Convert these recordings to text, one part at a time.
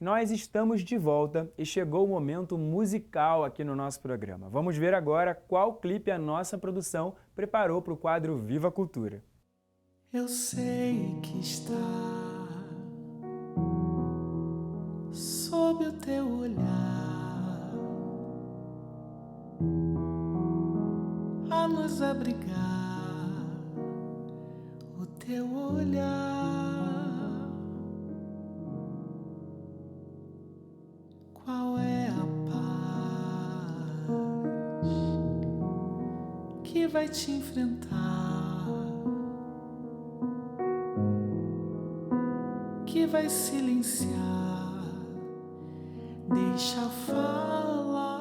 Nós estamos de volta e chegou o momento musical aqui no nosso programa. Vamos ver agora qual clipe a nossa produção preparou para o quadro Viva a Cultura. Eu sei que está sob o teu olhar a nos abrigar, o teu olhar. Qual é a paz que vai te enfrentar, que vai silenciar? Deixa falar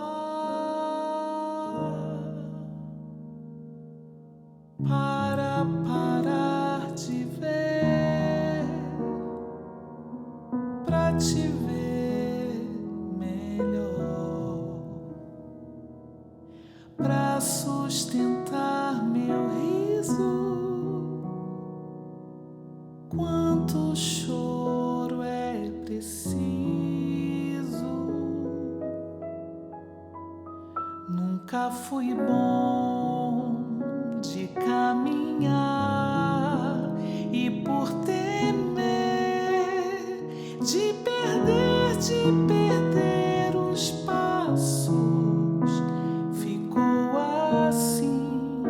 para parar de ver, pra te ver melhor, pra sustentar meu riso. Quanto choro é preciso. Nunca fui bom de caminhar e por temer de perder os passos, ficou assim,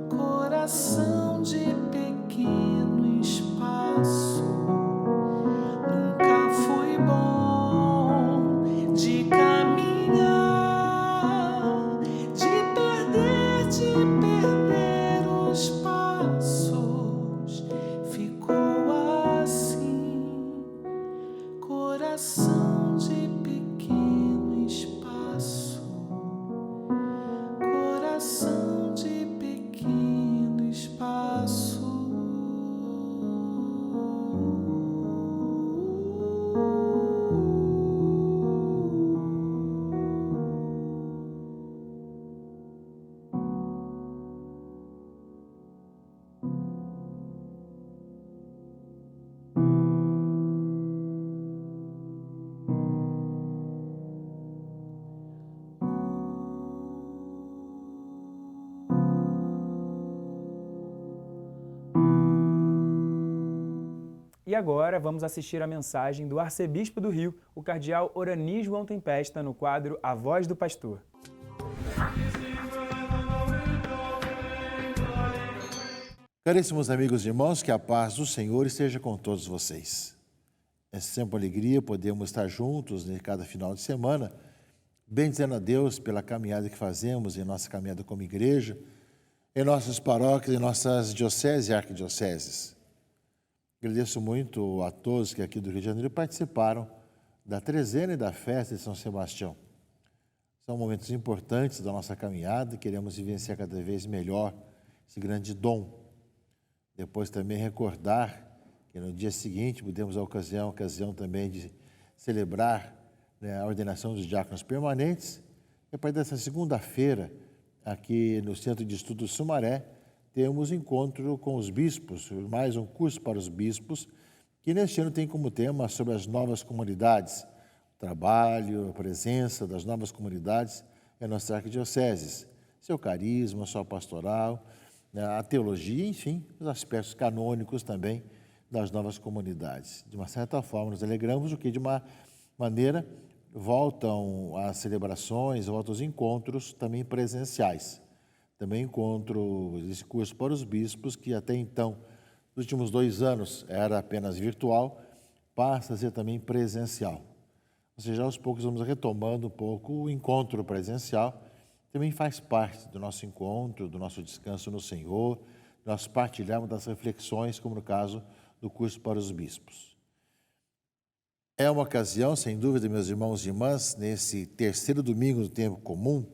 coração de pequeno espaço. Nunca fui bom de caminhar, de perder os passos, ficou assim, coração de pequeno espaço, coração de pequeno espaço. E agora vamos assistir a mensagem do arcebispo do Rio, o cardeal Orani João Tempesta, no quadro A Voz do Pastor. Caríssimos amigos e irmãos, que a paz do Senhor esteja com todos vocês. É sempre uma alegria podermos estar juntos em cada final de semana, bendizendo a Deus pela caminhada que fazemos, em nossa caminhada como igreja, em nossas paróquias, em nossas dioceses e arquidioceses. Agradeço muito a todos que aqui do Rio de Janeiro participaram da trezena e da festa de São Sebastião. São momentos importantes da nossa caminhada e queremos vivenciar cada vez melhor esse grande dom. Depois também recordar que no dia seguinte podemos a ocasião também de celebrar, né, a ordenação dos diáconos permanentes. E a partir dessa segunda-feira, aqui no Centro de Estudos Sumaré, temos encontro com os bispos, mais um curso para os bispos, que neste ano tem como tema sobre as novas comunidades, o trabalho, a presença das novas comunidades em nossas arquidioceses, seu carisma, sua pastoral, a teologia, enfim, os aspectos canônicos também das novas comunidades. De uma certa forma, nos alegramos, porque de uma maneira voltam as celebrações, voltam os encontros também presenciais. Também encontro esse curso para os bispos, que até então, nos últimos 2 anos, era apenas virtual, passa a ser também presencial. Ou seja, aos poucos vamos retomando um pouco o encontro presencial, também faz parte do nosso encontro, do nosso descanso no Senhor, nós partilharmos das reflexões, como no caso do curso para os bispos. É uma ocasião, sem dúvida, meus irmãos e irmãs, nesse terceiro domingo do tempo comum,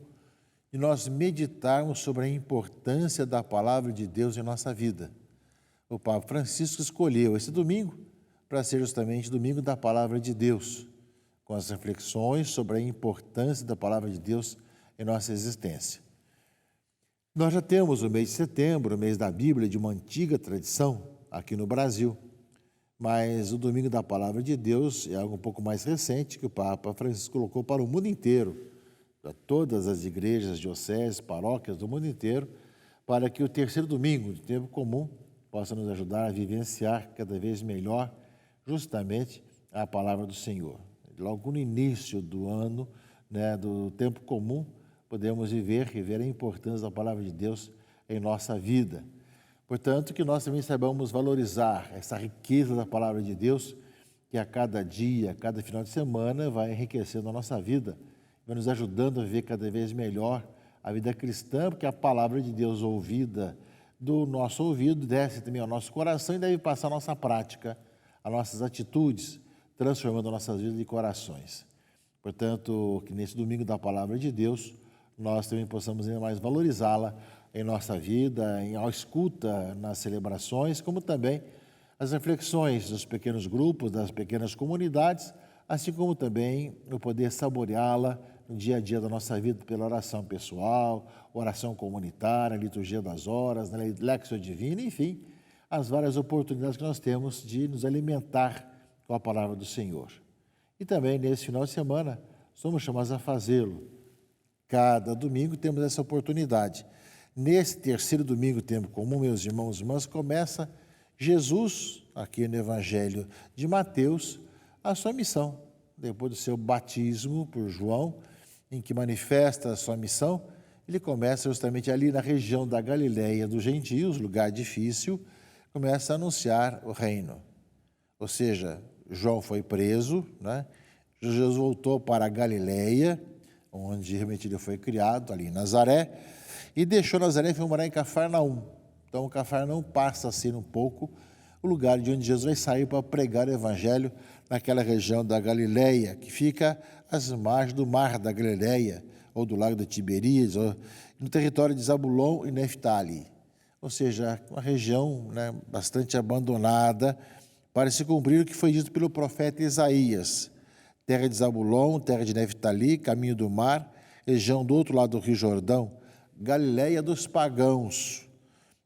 de nós meditarmos sobre a importância da palavra de Deus em nossa vida. O Papa Francisco escolheu esse domingo para ser justamente o domingo da palavra de Deus, com as reflexões sobre a importância da palavra de Deus em nossa existência. Nós já temos o mês de setembro, o mês da Bíblia, de uma antiga tradição aqui no Brasil. mas o Domingo da Palavra de Deus é algo um pouco mais recente que o Papa Francisco colocou para o mundo inteiro, para todas as igrejas, dioceses, paróquias do mundo inteiro, para que o terceiro domingo de tempo comum possa nos ajudar a vivenciar cada vez melhor justamente a palavra do Senhor. Logo no início do ano, do tempo comum, podemos viver a importância da palavra de Deus em nossa vida. Portanto, que nós também saibamos valorizar essa riqueza da palavra de Deus, que a cada dia, a cada final de semana, vai enriquecendo a nossa vida, vai nos ajudando a viver cada vez melhor a vida cristã, porque a palavra de Deus ouvida do nosso ouvido desce também ao nosso coração e deve passar a nossa prática, as nossas atitudes, transformando nossas vidas e corações. Portanto, que nesse domingo da palavra de Deus, nós também possamos ainda mais valorizá-la em nossa vida, em escuta nas celebrações, como também as reflexões dos pequenos grupos, das pequenas comunidades, assim como também o poder saboreá-la no dia a dia da nossa vida pela oração pessoal, oração comunitária, liturgia das horas, Lectio Divina, enfim, as várias oportunidades que nós temos de nos alimentar com a palavra do Senhor. E também, nesse final de semana, somos chamados a fazê-lo. Cada domingo temos essa oportunidade. Nesse terceiro domingo, tempo comum, meus irmãos e irmãs, começa Jesus, aqui no Evangelho de Mateus, a sua missão. Depois do seu batismo por João, em que manifesta a sua missão, ele começa justamente ali na região da Galileia dos gentios, lugar difícil, começa a anunciar o reino. Ou seja, João foi preso, Jesus voltou para a Galileia, onde realmente ele foi criado, ali em Nazaré, e deixou Nazaré e foi morar em Cafarnaum. Então, Cafarnaum passa a ser um pouco o lugar de onde Jesus vai sair para pregar o Evangelho naquela região da Galileia, que fica às margens do mar da Galileia, ou do lago de Tiberíades, ou no território de Zabulon e Neftali. Ou seja, uma região bastante abandonada, para se cumprir o que foi dito pelo profeta Isaías. Terra de Zabulon, terra de Neftali, caminho do mar, região do outro lado do Rio Jordão, Galileia dos pagãos,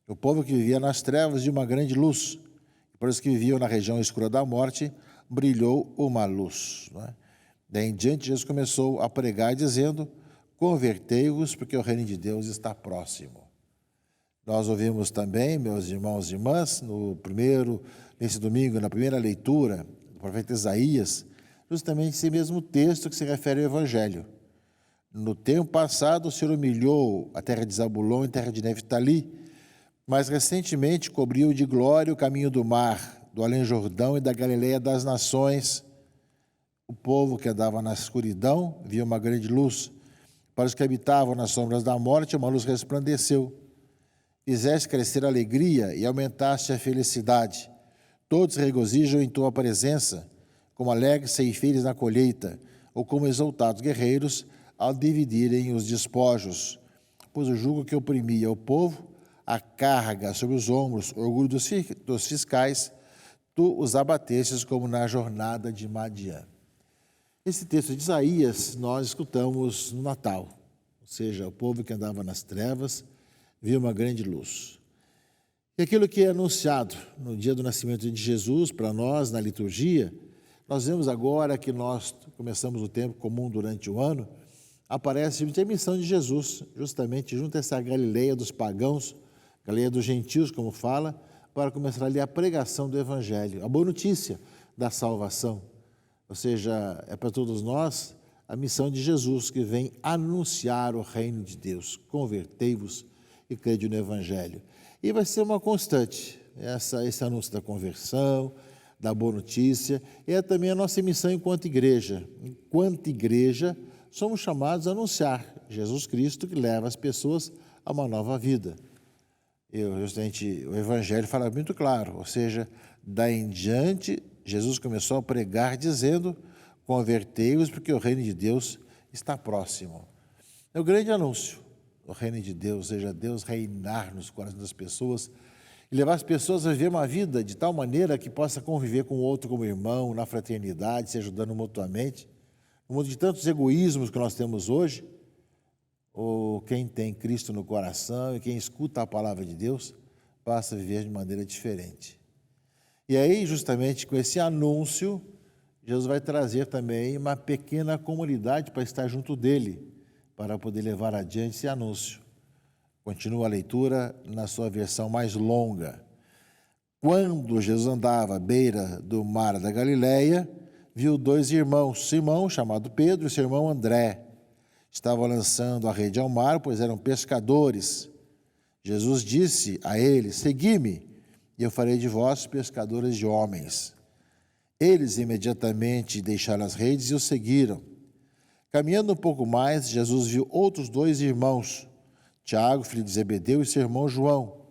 o povo que vivia nas trevas de uma grande luz, para os que viviam na região escura da morte, brilhou uma luz. Daí em diante, Jesus começou a pregar dizendo: convertei-vos, porque o reino de Deus está próximo. Nós ouvimos também, meus irmãos e irmãs, nesse domingo, na primeira leitura do profeta Isaías, justamente esse mesmo texto que se refere ao Evangelho. No tempo passado, o Senhor humilhou a terra de Zabulon e a terra de Neftali, mas recentemente cobriu de glória o caminho do mar, do além Jordão e da Galileia das nações. O povo que andava na escuridão via uma grande luz. Para os que habitavam nas sombras da morte, uma luz resplandeceu. Fizeste crescer a alegria e aumentaste a felicidade. Todos regozijam em tua presença, como alegres ceifeiros na colheita, ou como exaltados guerreiros ao dividirem os despojos. Pois o jugo que oprimia o povo, a carga sobre os ombros, o orgulho dos fiscais, tu os abatestes como na jornada de Madian. Esse texto de Isaías nós escutamos no Natal, ou seja, o povo que andava nas trevas viu uma grande luz. E aquilo que é anunciado no dia do nascimento de Jesus para nós na liturgia, nós vemos agora que nós começamos o tempo comum durante o ano, aparece a missão de Jesus, justamente junto a essa Galileia dos pagãos, Galileia dos gentios, como fala, para começar ali a pregação do Evangelho, a boa notícia da salvação. Ou seja, é para todos nós a missão de Jesus, que vem anunciar o reino de Deus. Convertei-vos e crede no Evangelho. E vai ser uma constante, esse anúncio da conversão, da boa notícia, é também a nossa missão enquanto igreja. Enquanto igreja, somos chamados a anunciar Jesus Cristo, que leva as pessoas a uma nova vida. Justamente, o Evangelho fala muito claro, ou seja, daí em diante, Jesus começou a pregar dizendo: convertei-vos, porque o reino de Deus está próximo. É o grande anúncio, o reino de Deus, ou seja, Deus reinar nos corações das pessoas e levar as pessoas a viver uma vida de tal maneira que possa conviver com o outro como irmão, na fraternidade, se ajudando mutuamente. No mundo de tantos egoísmos que nós temos hoje, ou quem tem Cristo no coração e quem escuta a palavra de Deus, passa a viver de maneira diferente. E aí, justamente com esse anúncio, Jesus vai trazer também uma pequena comunidade para estar junto dele, para poder levar adiante esse anúncio. Continua a leitura na sua versão mais longa. Quando Jesus andava à beira do mar da Galileia, viu 2 irmãos, Simão, chamado Pedro, e seu irmão André. Estavam lançando a rede ao mar, pois eram pescadores. Jesus disse a eles: segui-me, e eu farei de vós pescadores de homens. Eles imediatamente deixaram as redes e o seguiram. Caminhando um pouco mais, Jesus viu outros 2 irmãos, Tiago, filho de Zebedeu, e seu irmão João.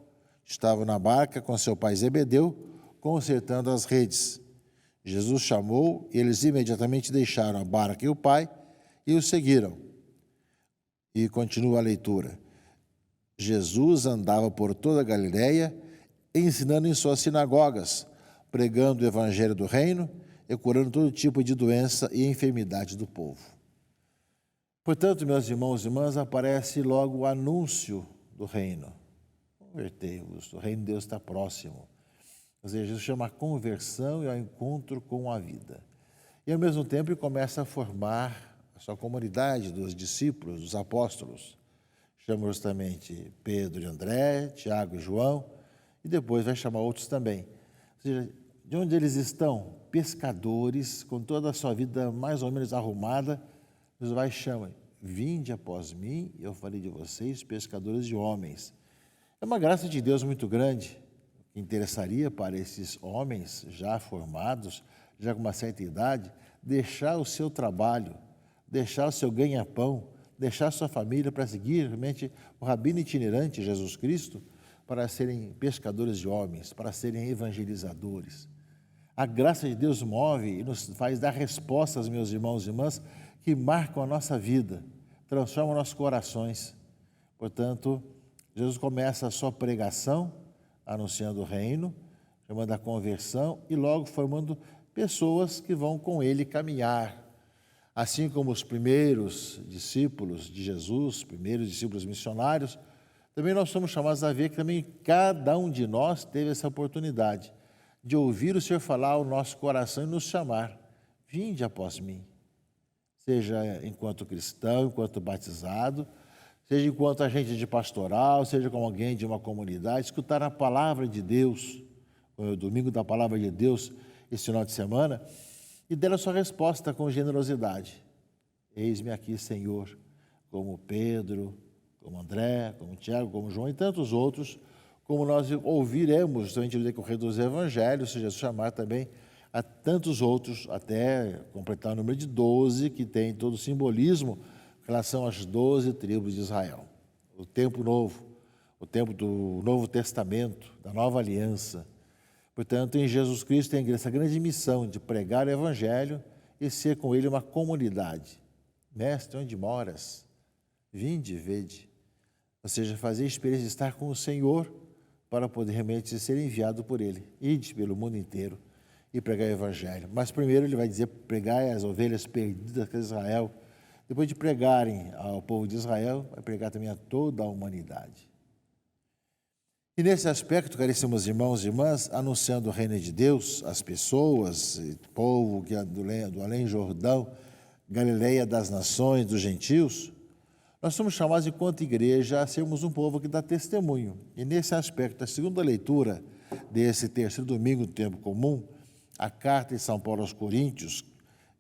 Estavam na barca com seu pai Zebedeu, consertando as redes. Jesus chamou e eles imediatamente deixaram a barca e o pai e o seguiram. E continua a leitura. Jesus andava por toda a Galileia, ensinando em suas sinagogas, pregando o evangelho do reino e curando todo tipo de doença e enfermidade do povo. Portanto, meus irmãos e irmãs, aparece logo o anúncio do reino. Convertei-vos, o reino de Deus está próximo. Ou seja, Jesus chama a conversão e ao encontro com a vida. E ao mesmo tempo ele começa a formar a sua comunidade dos discípulos, dos apóstolos. Chama justamente Pedro e André, Tiago e João, e depois vai chamar outros também. Ou seja, de onde eles estão? Pescadores, com toda a sua vida mais ou menos arrumada, Jesus vai e chama: vinde após mim, e eu farei de vocês pescadores de homens. É uma graça de Deus muito grande, que interessaria para esses homens já formados, já com uma certa idade, deixar o seu trabalho, deixar o seu ganha-pão, deixar a sua família para seguir realmente o rabino itinerante Jesus Cristo, para serem pescadores de homens, para serem evangelizadores. A graça de Deus move e nos faz dar respostas, meus irmãos e irmãs, que marcam a nossa vida, transformam nossos corações. Portanto, Jesus começa a sua pregação, anunciando o reino, chamando a conversão e logo formando pessoas que vão com ele caminhar. Assim como os primeiros discípulos de Jesus, primeiros discípulos missionários, também nós somos chamados a ver que também cada um de nós teve essa oportunidade de ouvir o Senhor falar ao nosso coração e nos chamar: vinde após mim. Seja enquanto cristão, enquanto batizado, seja enquanto agente de pastoral, seja como alguém de uma comunidade, escutar a palavra de Deus, o domingo da palavra de Deus, esse final de semana, e der a sua resposta com generosidade. Eis-me aqui, Senhor, como Pedro, como André, como Tiago, como João e tantos outros, como nós ouviremos justamente no decorrer dos evangelhos, se Jesus chamar também a tantos outros, até completar o número de 12, que tem todo o simbolismo em relação às 12 tribos de Israel. O tempo novo, o tempo do Novo Testamento, da Nova Aliança. Portanto, em Jesus Cristo tem essa grande missão de pregar o Evangelho e ser com ele uma comunidade. Mestre, onde moras? Vinde, vede. Ou seja, fazer a experiência de estar com o Senhor para poder realmente ser enviado por ele. Ide pelo mundo inteiro e pregar o Evangelho. Mas primeiro ele vai dizer: pregai as ovelhas perdidas de Israel. Depois de pregarem ao povo de Israel, vai pregar também a toda a humanidade. E nesse aspecto, caríssimos irmãos e irmãs, anunciando o reino de Deus, as pessoas, o povo que é do além-Jordão, Galileia das nações, dos gentios, nós somos chamados, enquanto igreja, a sermos um povo que dá testemunho. E nesse aspecto, a segunda leitura desse terceiro domingo do tempo comum, a carta de São Paulo aos Coríntios,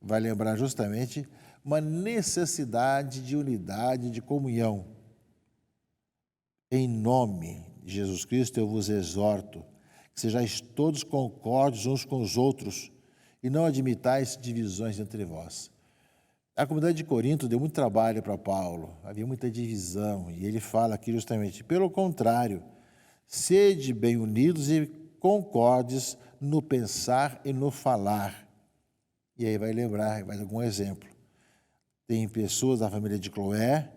vai lembrar justamente uma necessidade de unidade, de comunhão. Em nome de Jesus Cristo eu vos exorto, que sejais todos concordes uns com os outros e não admitais divisões entre vós. A comunidade de Corinto deu muito trabalho para Paulo, havia muita divisão, e ele fala aqui justamente: pelo contrário, sede bem unidos e concordes no pensar e no falar. E aí vai lembrar, vai dar algum exemplo. Tem pessoas da família de Cloé,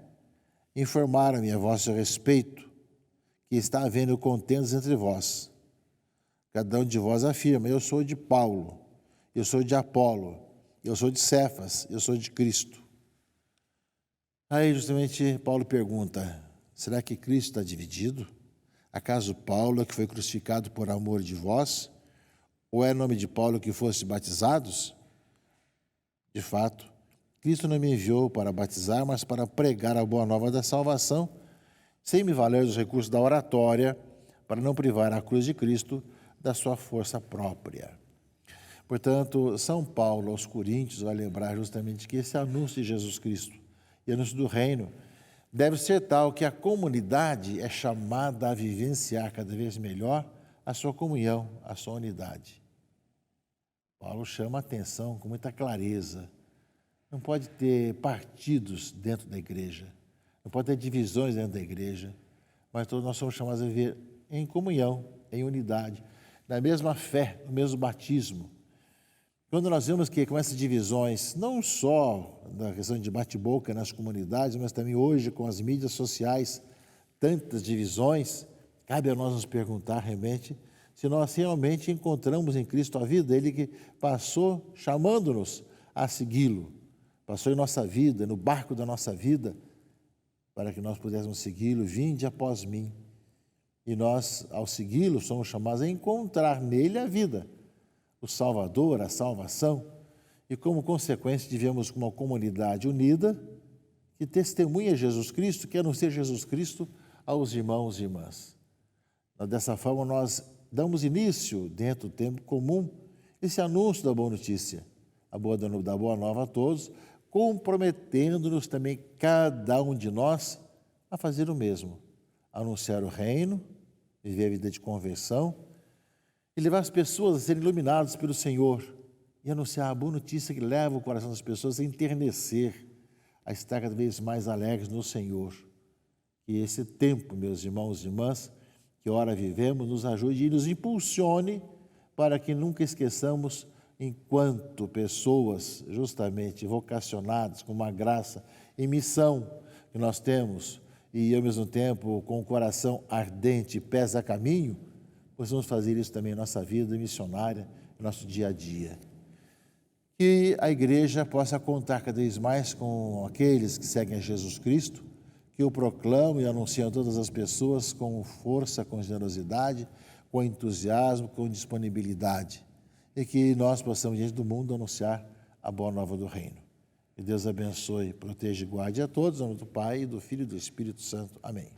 informaram-me a vosso respeito, que está havendo contendas entre vós. Cada um de vós afirma: eu sou de Paulo, eu sou de Apolo, eu sou de Cefas, eu sou de Cristo. Aí justamente Paulo pergunta: será que Cristo está dividido? Acaso Paulo é que foi crucificado por amor de vós? Ou é em nome de Paulo que foste batizados? De fato, Cristo não me enviou para batizar, mas para pregar a boa nova da salvação, sem me valer dos recursos da oratória, para não privar a cruz de Cristo da sua força própria. Portanto, São Paulo aos Coríntios vai lembrar justamente que esse anúncio de Jesus Cristo e anúncio do reino deve ser tal que a comunidade é chamada a vivenciar cada vez melhor a sua comunhão, a sua unidade. Paulo chama a atenção com muita clareza. Não pode ter partidos dentro da igreja, não pode ter divisões dentro da igreja, mas todos nós somos chamados a viver em comunhão, em unidade, na mesma fé, no mesmo batismo. Quando nós vemos que com essas divisões, não só na questão de bate-boca nas comunidades, mas também hoje com as mídias sociais, tantas divisões, cabe a nós nos perguntar realmente se nós realmente encontramos em Cristo a vida, Ele que passou chamando-nos a segui-lo, passou em nossa vida, no barco da nossa vida, para que nós pudéssemos segui-lo, vinde após mim. E nós, ao segui-lo, somos chamados a encontrar nele a vida, o Salvador, a salvação, e como consequência vivemos uma comunidade unida que testemunha Jesus Cristo, que anuncia Jesus Cristo aos irmãos e irmãs. Dessa forma, nós damos início, dentro do tempo comum, esse anúncio da boa notícia, da boa nova a todos, comprometendo-nos também, cada um de nós, a fazer o mesmo, anunciar o reino, viver a vida de conversão, e levar as pessoas a serem iluminadas pelo Senhor e anunciar a boa notícia que leva o coração das pessoas a enternecer, a estar cada vez mais alegres no Senhor. Que esse tempo, meus irmãos e irmãs, que ora vivemos, nos ajude e nos impulsione para que nunca esqueçamos, enquanto pessoas justamente vocacionadas com uma graça e missão que nós temos, e ao mesmo tempo com o coração ardente e pés a caminho, possamos fazer isso também em nossa vida missionária, no nosso dia a dia. Que a igreja possa contar cada vez mais com aqueles que seguem a Jesus Cristo, que o proclamam e anunciam a todas as pessoas com força, com generosidade, com entusiasmo, com disponibilidade. E que nós possamos, diante do mundo, anunciar a boa nova do reino. Que Deus abençoe, proteja e guarde a todos, em nome do Pai, do Filho e do Espírito Santo. Amém.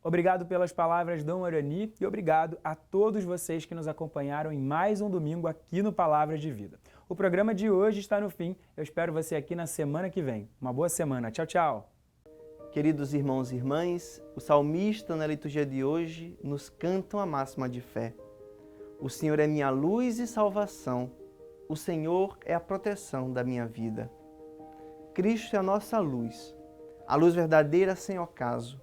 Obrigado pelas palavras, Dom Arani, e obrigado a todos vocês que nos acompanharam em mais um domingo aqui no Palavras de Vida. O programa de hoje está no fim. Eu espero você aqui na semana que vem. Uma boa semana. Tchau, tchau. Queridos irmãos e irmãs, o salmista na liturgia de hoje nos cantam a máxima de fé. O Senhor é minha luz e salvação. O Senhor é a proteção da minha vida. Cristo é a nossa luz, a luz verdadeira sem ocaso.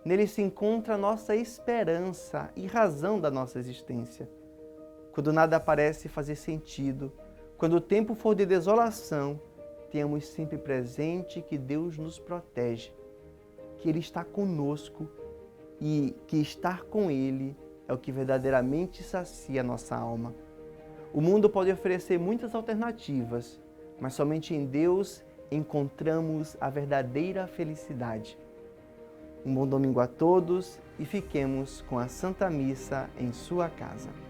Nele se encontra a nossa esperança e razão da nossa existência. Quando nada parece fazer sentido, quando o tempo for de desolação, tenhamos sempre presente que Deus nos protege, que Ele está conosco e que estar com Ele é o que verdadeiramente sacia a nossa alma. O mundo pode oferecer muitas alternativas, mas somente em Deus encontramos a verdadeira felicidade. Um bom domingo a todos e fiquemos com a Santa Missa em sua casa.